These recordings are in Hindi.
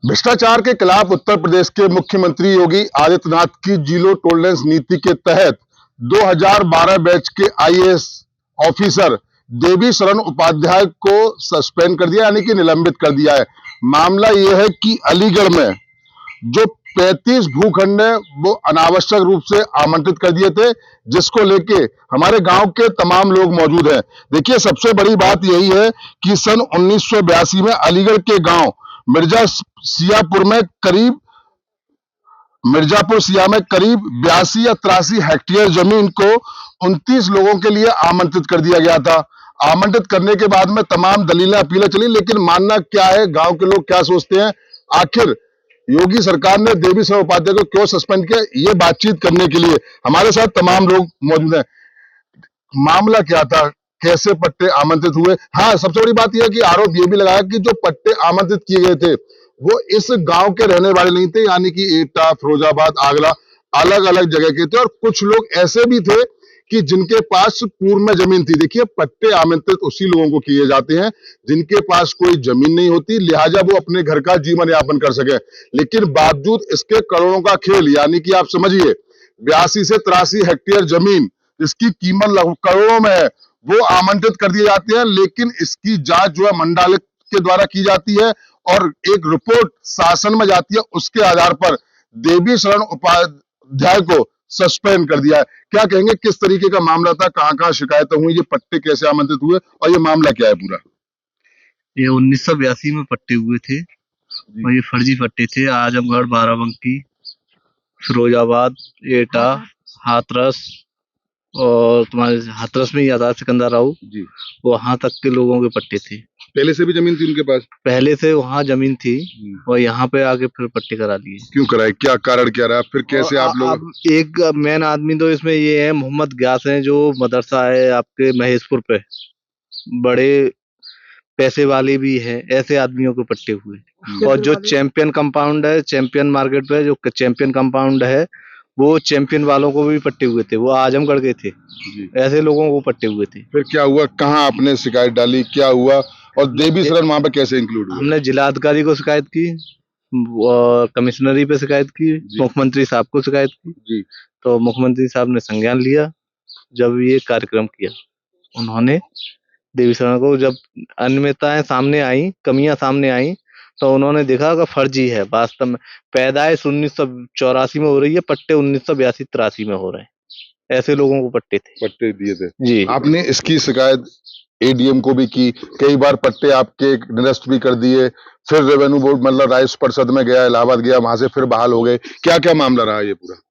भ्रष्टाचार के खिलाफ उत्तर प्रदेश के मुख्यमंत्री योगी आदित्यनाथ की जीरो टॉलरेंस नीति के तहत 2012 बैच के आईएएस ऑफिसर देवी शरण उपाध्याय को सस्पेंड कर दिया, यानी कि निलंबित कर दिया है। मामला यह है कि अलीगढ़ में जो 35 भूखंड है वो अनावश्यक रूप से आमंत्रित कर दिए थे, जिसको लेके हमारे गांव के तमाम लोग मौजूद हैं। देखिए, सबसे बड़ी बात यही है कि सन 1982 में अलीगढ़ के गांव मिर्जापुर सिया में करीब 82 या 83 हेक्टेयर जमीन को 29 लोगों के लिए आमंत्रित कर दिया गया था। आमंत्रित करने के बाद में तमाम दलीलें अपीलें चली, लेकिन मानना क्या है, गांव के लोग क्या सोचते हैं, आखिर योगी सरकार ने देवी शरण उपाध्याय को क्यों सस्पेंड किया, ये बातचीत करने के लिए हमारे साथ तमाम लोग मौजूद हैं। मामला क्या था, कैसे पट्टे आमंत्रित हुए? हाँ, सबसे बड़ी बात यह है कि आरोप यह भी लगाया कि जो पट्टे आमंत्रित किए गए थे वो इस गांव के रहने वाले नहीं थे, यानी कि एटा, फिरोजाबाद, आगरा, अलग अलग जगह के थे। और कुछ लोग ऐसे भी थे कि जिनके पास पूर्व में जमीन थी। देखिए, पट्टे आमंत्रित उसी लोगों को किए जाते हैं जिनके पास कोई जमीन नहीं होती, लिहाजा वो अपने घर का जीवन यापन कर सके। लेकिन बावजूद इसके करोड़ों का खेल, यानी कि आप समझिए 82 से 83 हेक्टेयर जमीन जिसकी कीमत लगभग करोड़ों में है, वो आमंत्रित कर दिए जाते हैं। लेकिन इसकी जांच जो है मंडालय के द्वारा की जाती है और एक रिपोर्ट शासन में जाती है, उसके आधार पर देवी शरण उपाध्याय को सस्पेंड कर दिया है। क्या कहेंगे, किस तरीके का मामला था, कहां शिकायतें हुई, ये पट्टे कैसे आमंत्रित हुए और ये मामला क्या है पूरा? ये 1982 में पट्टे हुए थे और ये फर्जी पट्टे थे। आजमगढ़, बाराबंकी, फिरोजाबाद, एटा, हाथरस और तुम्हारे हाथरस में ही आता सिकंदर राव जी, वहां तक के लोगों के पट्टे थे। पहले से भी जमीन थी उनके पास? पहले से वहाँ जमीन थी और यहाँ पे आके फिर पट्टे करा लिए। क्यों कराए, क्या कारण क्या रहा, फिर कैसे आप लोग? एक मेन आदमी तो इसमें ये है, मोहम्मद ग्यास है, जो मदरसा है आपके महेशपुर पे, बड़े पैसे वाले भी है, ऐसे आदमियों के पट्टे हुए। और जो चैंपियन कंपाउंड है, चैंपियन मार्केट पे जो चैंपियन कंपाउंड है, वो चैंपियन वालों को भी पट्टे हुए थे, वो आजमगढ़ के थे, ऐसे लोगों को पट्टे हुए थे। फिर क्या हुआ, कहाँ आपने शिकायत डाली, क्या हुआ और देवी शरण वहां पे कैसे इंक्लूड हुआ? हमने जिलाधिकारी को शिकायत की और कमिश्नरी पे शिकायत की, मुख्यमंत्री साहब को शिकायत की जी। तो मुख्यमंत्री साहब ने संज्ञान लिया। जब ये कार्यक्रम किया उन्होंने देवी शरण को, जब अनियमितताएं सामने आई, कमियां सामने आई, तो उन्होंने देखा कि फर्जी है। वास्तव में पैदाइश 1984 में हो रही है, पट्टे 1982-83 में हो रहे हैं। ऐसे लोगों को पट्टे दिए थे जी। आपने इसकी शिकायत एडीएम को भी की, कई बार पट्टे आपके निरस्त भी कर दिए, फिर रेवेन्यू बोर्ड मतलब राजस्व परिषद में गया, इलाहाबाद गया, वहां से फिर बहाल हो गए। क्या क्या मामला रहा ये पूरा?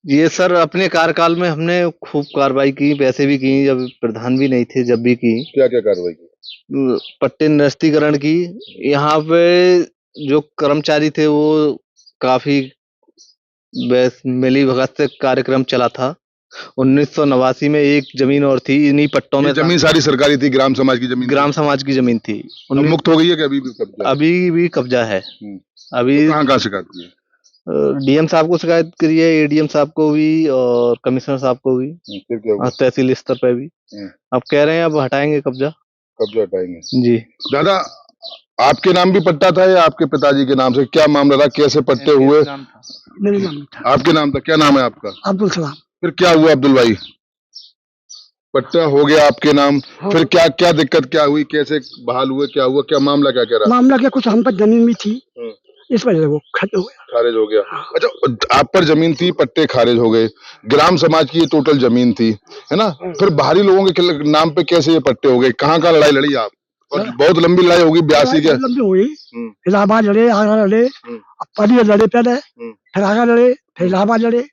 ये सर अपने कार्यकाल में हमने खूब कार्रवाई की, वैसे भी की, जब प्रधान भी नहीं थे जब भी की। क्या क्या कार्रवाई की? पट्टे निरस्तीकरण की। यहाँ पे जो कर्मचारी थे वो काफी मिली भगत से कार्यक्रम चला था। 1989 में एक जमीन और थी इन्हीं पट्टों में। जमीन सारी सरकारी थी, ग्राम समाज की जमीन? ग्राम समाज की जमीन थी। मुक्त हो गई है कि अभी भी कब्जा? अभी भी कब्जा है। अभी तो कहाँ शिकायत की है? डीएम साहब को शिकायत करी है, एडीएम साहब को भी और कमिश्नर साहब को भी, फिर क्या हुआ? तहसील स्तर पे भी। अब कह रहे हैं अब हटाएंगे कब्जा हटाएंगे जी। दादा, आपके नाम भी पट्टा था या आपके पिताजी के नाम से? क्या मामला था, कैसे पट्टे हुए? मेरे नाम था। आपके नाम था, क्या नाम है आपका? अब्दुल सलाम। फिर क्या हुआ अब्दुल भाई, पट्टा हो गया आपके नाम, फिर क्या क्या दिक्कत क्या हुई, कैसे बहाल हुए, क्या हुआ, क्या मामला क्या कह रहा? मामला क्या, कुछ हम पर जमीन भी थी, इस वजह से वो खारिज हो गया। अच्छा, आप पर जमीन थी, पट्टे खारिज हो गए, ग्राम समाज की ये टोटल जमीन थी, है ना? फिर बाहरी लोगों के नाम पे कैसे ये पट्टे हो गए? कहाँ कहाँ लड़ाई लड़ी आप? और बहुत लंबी लड़ाई होगी, 82 के लंबी हुई। इलाहाबाद लड़े, आगरा लड़े, पहले लड़े, पहले फिर आगरा लड़े, फिर इलाहाबाद लड़े।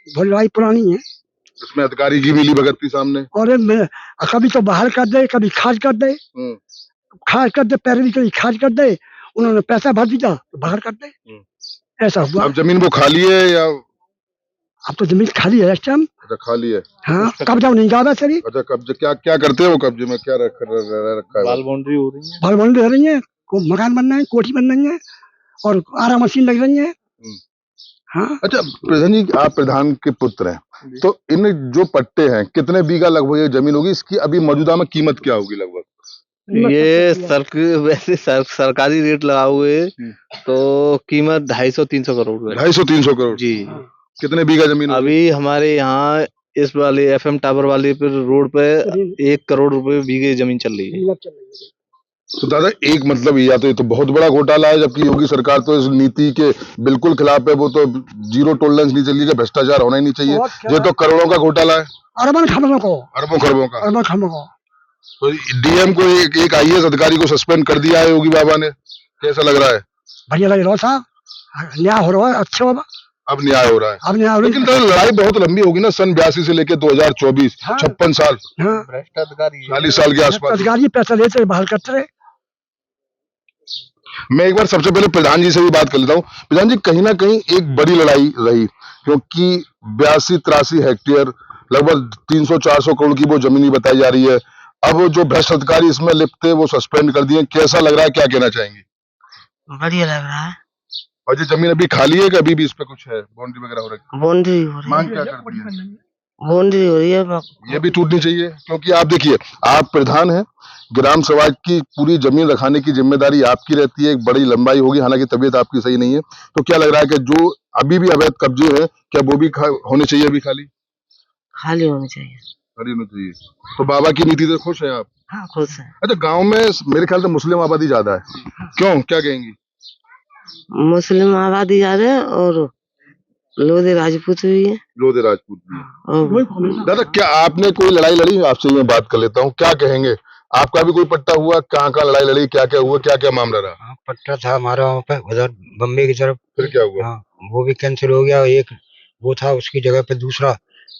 बहुत लड़ाई पुरानी है। इसमें अधिकारी की मिली भगत थी सामने। और कभी तो बाहर कर दे, कभी खारिज कर दे, पैरवी कभी खारिज कर दे, उन्होंने पैसा भर दिया तो बाहर कर दे, ऐसा हुआ। अब जमीन वो खाली है या? अब तो जमीन खाली है इस टाइम। अच्छा, खाली है। हाँ, कब्जा नहीं गा सर। अच्छा, कब्जा क्या क्या करते हैं वो? कब्जे में क्या रखा है? बाल बाउंड्री हो रही है, बाल बाउंड्री हो रही है, मकान बन रहे हैं, कोठी बन रही है और आरा मशीन लग रही है। हाँ। अच्छा प्रधान जी, आप प्रधान के पुत्र हैं, तो इन जो पट्टे हैं, कितने बीघा लगभग ये जमीन होगी? इसकी अभी मौजूदा में कीमत क्या होगी लगभग? ये वैसे सरकारी रेट लगा हुए तो कीमत 250-300 करोड़ है 250-300 करोड़ जी। कितने बीघा जमीन होगी? अभी हमारे यहाँ इस वाले FM टावर वाले पर रोड पे 1 करोड़ रुपए बीघे जमीन चल रही है। तो दादा एक मतलब या तो ये तो बहुत बड़ा घोटाला है, जबकि योगी सरकार तो इस नीति के बिल्कुल खिलाफ है। वो तो जीरो टॉलरेंस नहीं चाहिए, भ्रष्टाचार होना ही नहीं चाहिए। ये तो करोड़ों का घोटाला है, अरबों खरबों को, अरबों खरबों का। अरबों खरबों को तो डीएम को एक IAS अधिकारी को सस्पेंड कर दिया है योगी बाबा ने, कैसा लग रहा है? बढ़िया लग रहा साहब, न्याय हो रहा है, अच्छा होगा। अब न्याय हो रहा है, अब न्याय हो रहा लेकिन तो लड़ाई बहुत लंबी होगी ना, सन 82 से लेके 2024 56 साल, है। भ्रष्ट अधिकारी 40 साल के आसपास। अधिकारी पैसा लेते बहाल करते रहे। मैं एक बार सबसे पहले प्रधान जी से भी बात कर लेता हूँ। प्रधान जी, कहीं ना कहीं एक बड़ी लड़ाई रही, क्योंकि 82-83 हेक्टेयर लगभग 300-400 करोड़ की वो जमीनी बताई जा रही है। अब जो भ्रष्ट अधिकारी इसमें लिप्त थे वो सस्पेंड कर दिए, कैसा लग रहा है, क्या कहना चाहेंगे? बढ़िया लग रहा है। और ये जमीन अभी खाली है कि अभी भी इस पे कुछ है, बाउंड्री वगैरह हो रही है? बाउंड्री हो रही मांग क्या करती है? है, बाउंड्री हो रही है। ये भी टूटनी चाहिए, क्योंकि आप देखिए, आप प्रधान हैं, ग्राम सभा की पूरी जमीन रखाने की जिम्मेदारी आपकी रहती है। एक बड़ी लंबाई होगी, हालांकि तबीयत आपकी सही नहीं है, तो क्या लग रहा है कि जो अभी भी अवैध कब्जे हैं, क्या वो भी होने चाहिए अभी खाली? खाली होनी चाहिए। खाली होनी चाहिए। तो बाबा की नीति से खुश हैं आप? हाँ, खुश है। अच्छा, गांव में मेरे ख्याल से मुस्लिम आबादी ज्यादा है, क्यों, क्या कहेंगी? मुस्लिम आबादी ज्यादा है और लोधी राजपूत भी है। लोधे राजपूत भी हैं। और दादा, क्या आपने कोई लड़ाई लड़ी? आपसे मैं बात कर लेता हूँ, क्या कहेंगे? आपका भी कोई पट्टा हुआ? कहाँ कहाँ लड़ाई लड़ी, क्या क्या हुआ, क्या क्या मामला रहा? हाँ, पट्टा था हमारा वहाँ पे, उधर बम्बई की तरफ। फिर क्या हुआ? हाँ, वो भी कैंसिल हो गया। एक वो था, उसकी जगह पे दूसरा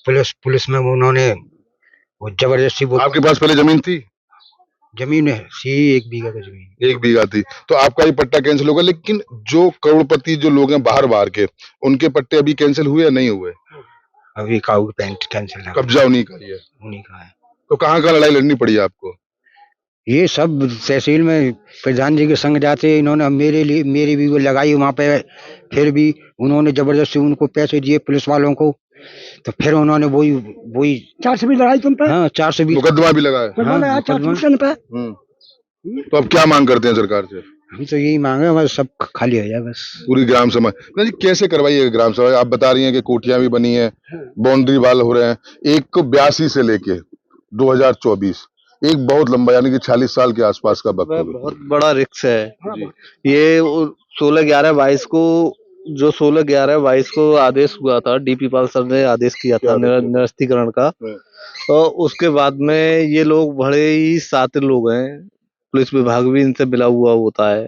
पुलिस में उन्होंने वो जबरदस्ती वो आपके पास पहले जमीन थी? जमीन है सी 1 बीघा की जमीन। 1 बीघा थी, तो आपका भी पट्टा कैंसिल होगा। लेकिन जो करोड़पति जो लोग हैं बाहर के, उनके पट्टे अभी कैंसिल हुए या नहीं हुए? अभी काऊ पेंट कैंसिल है, कब्जा उन्हीं का ही है। उन्हीं का है। तो कहाँ कहाँ लड़ाई लड़नी पड़ी आपको? ये सब तहसील में प्रधान जी के संग जाते, इन्होंने मेरी भी वो लगाई वहाँ पे। फिर भी उन्होंने जबरदस्ती उनको पैसे दिए पुलिस वालों को, तो फिर उन्होंने वही 400 भी लड़ाई तुम पे। हाँ 420 मुकदमा भी लगा है। हाँ, पे। तो अब क्या मांग करते हैं सरकार से? हम तो यही मांगे, बस सब खाली हो जाए बस। पूरी ग्राम सभा जी कैसे करवाइए ग्राम सभा? आप बता रही हैं कि कोठियां भी बनी है, बाउंड्री वाल हो रहे हैं। 82 से लेके 2024 एक बहुत लंबा, यानी कि 40 साल के आसपास का वक्त होगा। बहुत बड़ा रिस्क है ये। 16/11/22 को जो 16/11/22 को आदेश हुआ था, DP पाल सर ने आदेश किया था निरस्तीकरण का, तो उसके बाद में ये लोग बड़े ही शातिर लोग हैं। पुलिस विभाग भी इनसे मिला हुआ होता है,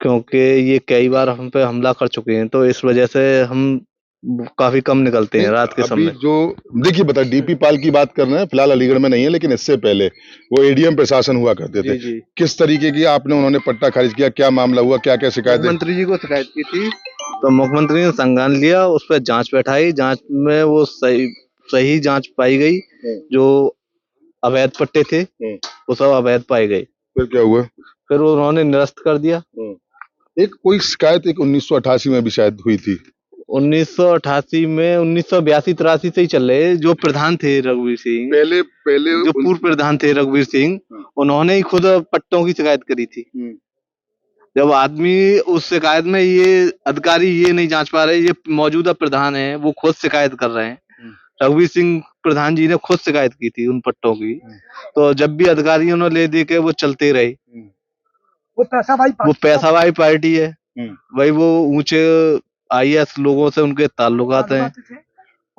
क्योंकि ये कई बार हम पे हमला कर चुके हैं, तो इस वजह से हम काफी कम निकलते हैं रात के अभी समय। जो देखिए, बता DP पाल की बात कर रहे हैं, फिलहाल अलीगढ़ में नहीं है, लेकिन इससे पहले वो ADM प्रशासन हुआ करते थे। जी। किस तरीके की आपने उन्होंने पट्टा खारिज किया, क्या मामला हुआ, क्या क्या शिकायत? मुख्यमंत्री जी को शिकायत की थी, तो मुख्यमंत्री ने संज्ञान लिया, उस पर जांच बैठाई। जांच में वो सही जांच पाई गई। जो अवैध पट्टे थे वो सब अवैध पाए गए। फिर क्या हुआ? फिर उन्होंने निरस्त कर दिया। एक कोई शिकायत 1988 में भी शायद हुई थी। 1988 में 1982-83 से ही चल रहे। जो प्रधान थे रघुवीर सिंह, पहले जो पूर्व प्रधान थे रघुवीर सिंह, उन्होंने ही खुद पट्टों की शिकायत करी थी। जब आदमी उस शिकायत में, ये अधिकारी ये नहीं जांच पा रहे, ये मौजूदा प्रधान है, वो खुद शिकायत कर रहे हैं। रघुवीर सिंह प्रधान जी ने खुद शिकायत की थी उन पट्टों की, तो जब भी अधिकारियों ने ले दे के वो चलते रहे। वो पैसावाही पार्टी है भाई, वो ऊंचे IAS लोगों से उनके ताल्लुकात हैं,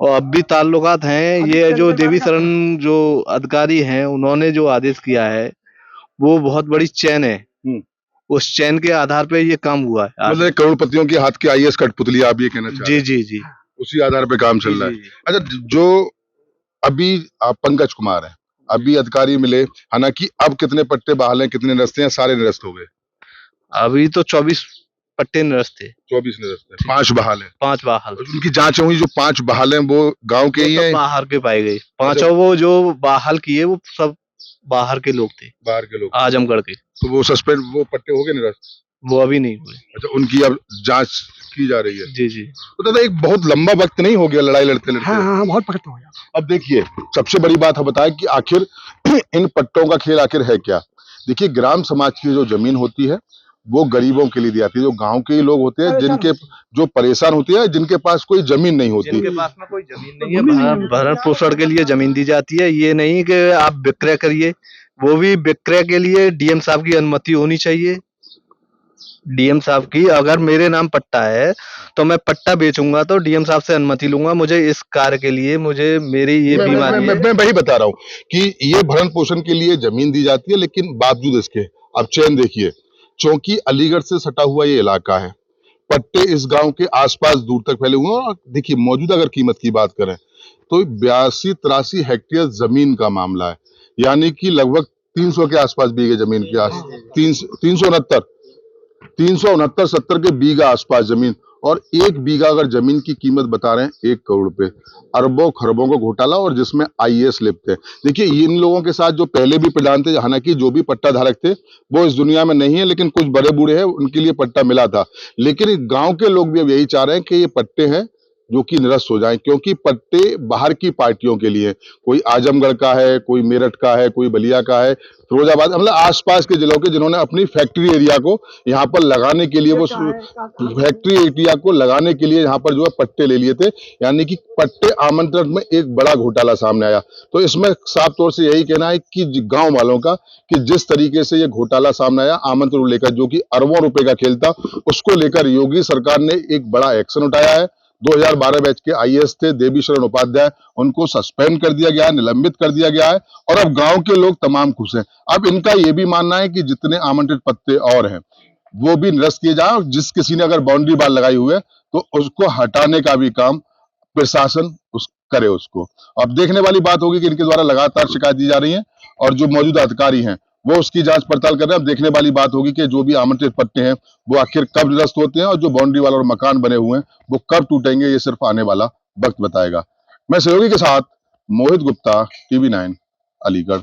और अब भी ताल्लुकात हैं। ये जो देवी शरण जो अधिकारी हैं, उन्होंने जो आदेश किया है वो बहुत बड़ी चैन है। उस चैन के आधार पे ये काम हुआ है। मतलब करोड़पतियों के हाथ की IAS कठपुतली, आप ये कहना चाह रहे हैं? जी। उसी आधार पे काम चल रहा है। अच्छा, जो अभी आप पंकज कुमार हैं, अभी अधिकारी मिले, हालांकि अब कितने पट्टे बहाल हैं, कितने निरस्त हैं, सारे निरस्त हो गए? अभी तो 24 पट्टे निरस्त थे। 24 निरस्त हैं, 5 बहाल हैं। 5 बहाल। उनकी जांच हुई, जो 5 बहाल हैं वो गांव के ही हैं? बाहर के पाए गए। 5 वो जो बहाल किए वो सब बाहर के लोग थे, बाहर के लोग, आजमगढ़ के। तो वो सस्पेंड, वो पट्टे हो गए निरस्त? वो अभी नहीं हुए। अच्छा, उनकी अब जांच की जा रही है। जी। तो दादा, एक बहुत लंबा वक्त नहीं हो गया लड़ाई लड़ते लड़ते? हाँ, बहुत वक्त हो गया। अब देखिए, सबसे बड़ी बात है बताएं कि आखिर इन पट्टों का खेल आखिर है क्या? देखिए, ग्राम समाज की जो जमीन होती है वो गरीबों के लिए दी जाती है, जो गांव के ही लोग होते हैं जिनके जो परेशान होते हैं, जिनके पास कोई जमीन नहीं होती। जिनके पास में कोई जमीन नहीं है, भरण पोषण के लिए जमीन दी जाती है। ये नहीं कि आप विक्रय करिए, वो भी विक्रय के लिए डीएम साहब की अनुमति होनी चाहिए। डीएम साहब की, अगर मेरे नाम पट्टा है तो मैं पट्टा बेचूंगा तो डीएम साहब से अनुमति लूंगा। मुझे इस कार्य के लिए, मुझे मेरी ये बीमारी है। मैं वही बता रहा हूँ कि ये भरण पोषण के लिए जमीन दी जाती है, लेकिन बावजूद इसके अब चयन देखिए, क्योंकि अलीगढ़ से सटा हुआ ये इलाका है, पट्टे इस गांव के आसपास दूर तक फैले हुए हैं। और देखिए, मौजूदा अगर कीमत की बात करें तो 82-83 हेक्टेयर जमीन का मामला है, यानी कि लगभग 300 के आसपास बीघे जमीन के आस 369-70 के बीघा आसपास जमीन। और एक बीघा अगर जमीन की कीमत बता रहे हैं 1 करोड़ रुपए, अरबों खरबों का घोटाला, और जिसमें आईएएस लिप्त है। देखिए, इन लोगों के साथ जो पहले भी प्रधान थे, हालांकि जो भी पट्टा धारक थे वो इस दुनिया में नहीं है, लेकिन कुछ बड़े बूढ़े हैं, उनके लिए पट्टा मिला था। लेकिन गांव के लोग भी अब यही चाह रहे हैं कि ये पट्टे हैं जो कि निरस्त हो जाएं, क्योंकि पट्टे बाहर की पार्टियों के लिए, कोई आजमगढ़ का है, कोई मेरठ का है, कोई बलिया का है, फिरोजाबाद, मतलब आसपास के जिलों के, जिन्होंने अपनी फैक्ट्री एरिया को यहाँ पर लगाने के लिए, वो फैक्ट्री एरिया को लगाने के लिए यहाँ पर जो है पट्टे ले लिए थे। यानी कि पट्टे आमंत्रण में एक बड़ा घोटाला सामने आया। तो इसमें साफ तौर से यही कहना है कि गांव वालों का, कि जिस तरीके से ये घोटाला सामने आया आमंत्रण लेकर, जो कि अरबों रुपए का खेल था, उसको लेकर योगी सरकार ने एक बड़ा एक्शन उठाया है। 2012 बैच के आईएएस थे देवी शरण उपाध्याय, उनको सस्पेंड कर दिया गया है, निलंबित कर दिया गया है, और अब गांव के लोग तमाम खुश हैं। अब इनका ये भी मानना है कि जितने आमंत्रित पत्ते और हैं वो भी निरस्त किए जाए, और जिस किसी ने अगर बाउंड्री बार लगाई हुई है तो उसको हटाने का भी काम प्रशासन करे उसको। अब देखने वाली बात होगी कि इनके द्वारा लगातार शिकायत दी जा रही है, और जो मौजूदा अधिकारी हैं वो उसकी जांच पड़ताल कर रहे हैं। अब देखने वाली बात होगी कि जो भी आमंत्रित पट्टे हैं वो आखिर कब निरस्त होते हैं, और जो बाउंड्री वाला और मकान बने हुए हैं वो कब टूटेंगे, ये सिर्फ आने वाला वक्त बताएगा। मैं सहयोगी के साथ मोहित गुप्ता, टीवी 9 अलीगढ़।